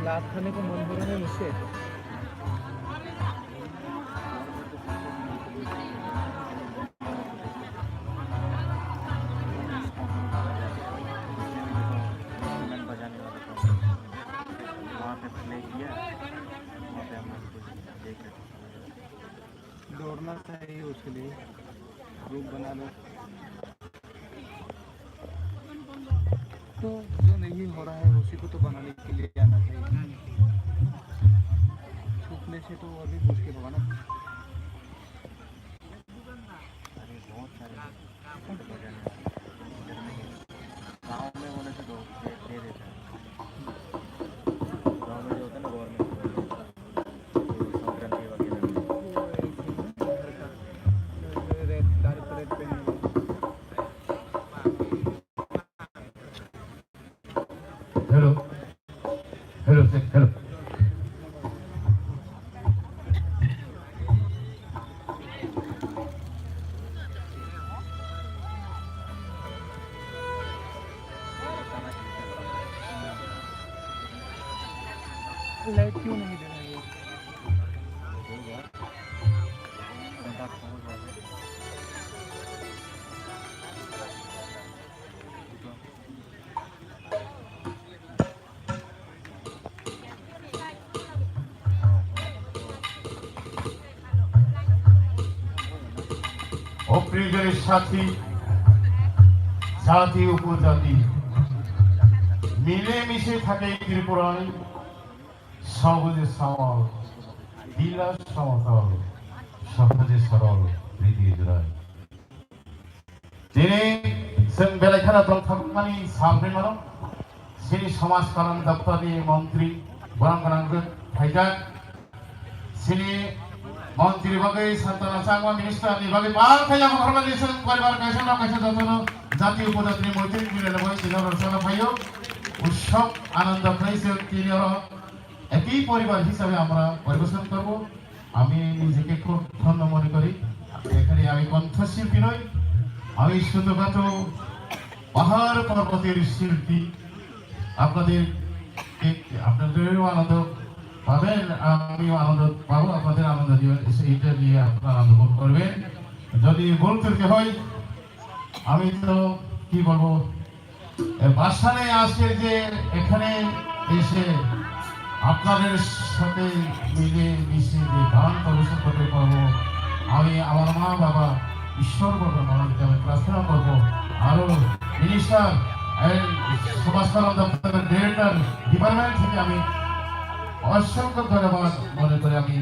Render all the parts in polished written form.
लात खाने को मन हो रहा है मुझसे। दौड़ना चाहिए उसके लिए, ग्रुप बना लो। तो जो नहीं हो रहा है उसी को तो बनाने के लिए आना चाहिए। छुपने से तो और भी मुश्किल होगा ना। अरे बहुत सारे गाँव में होने से दे देता है। गाँव में जो होता है ना गवर्नमेंट लाइट क्यों नहीं दे रहा है? অপ্রিয়জনের সাথী জাতি উপজাতি মিলেমিশে থাকে ত্রিপুরায়, সহজে সরল বিলাস সমতল, সহজে সরল পৃথিবী জোড়ায় যিনি जों बेलायखाना दंथामानि साब्रै मानो सिनि समाजकरण दप्तरनि मन्त्री गोनां गोनां थाइजाक सिनि मन्त्री बागै सान्ताना चांगमा मिनिस्टारनि बागै बाल थाइजाक अर्गानाइजेसन परिवार कायसा न कायसा जतन जाति उपजातिनि मैत्री मिलायनानै सिनाव रचना फायो उत्सव आनंद खाइसे तिनिर একই পরিবার হিসাবে আমরা পরিবেশন করব। আমি নিজেকে খুব ধন্য মনে করি। এখানে আমি কণ্ঠশিল্পী নই, আমি শুধুমাত্র পাহাড় পর্বতের শিল্পী। আপনাদেরও আনন্দ পাবেন, আমিও আনন্দ পাবো, আপনাদের আনন্দ দিবেন, এইটা নিয়ে আপনারা আনন্দ ভোগ করবেন। যদি বলতে হয় আমি তো কি বলবো, বাসা নেই আজকে যে এখানে এসে আপনাদের সাথে মিলে মিশে যে গান পরিবেশন করতে পারবো, আমি আমার মা বাবা ঈশ্বর করবো, মানুষকে আমি প্রার্থনা করবো। আরো মিনিস্টার সমাজকল্যাণ দপ্তরের ডিরেক্টর ডিপার্টমেন্ট থেকে আমি অসংখ্য ধন্যবাদ মনে করে আমি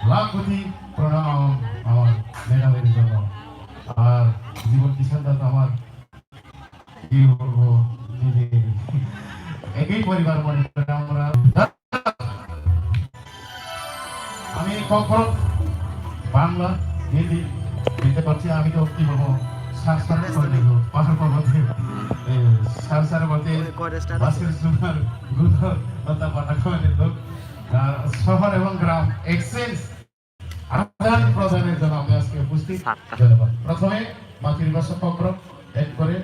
লাখ কোটি প্রণাম আমার ম্যাডামের জন্য। আর জীবন কিষান দাদা আমার কি বলবো, নিজের একই পরিবার মনে করে আমরা। আমি কখনো বাংলা হিন্দি দিতে পারছি, আমি তো কি বলবো পাহাড় পর্বতে সারসার মতে বাসের সুনার গুধর তথা পাঠাকমানের লোক শহর এবং গ্রাম এক্সচেঞ্জ আদান প্রদানের জন্য আমি আজকে উপস্থিত। ধন্যবাদ। প্রথমে মাতৃভাষা পক্র এক করে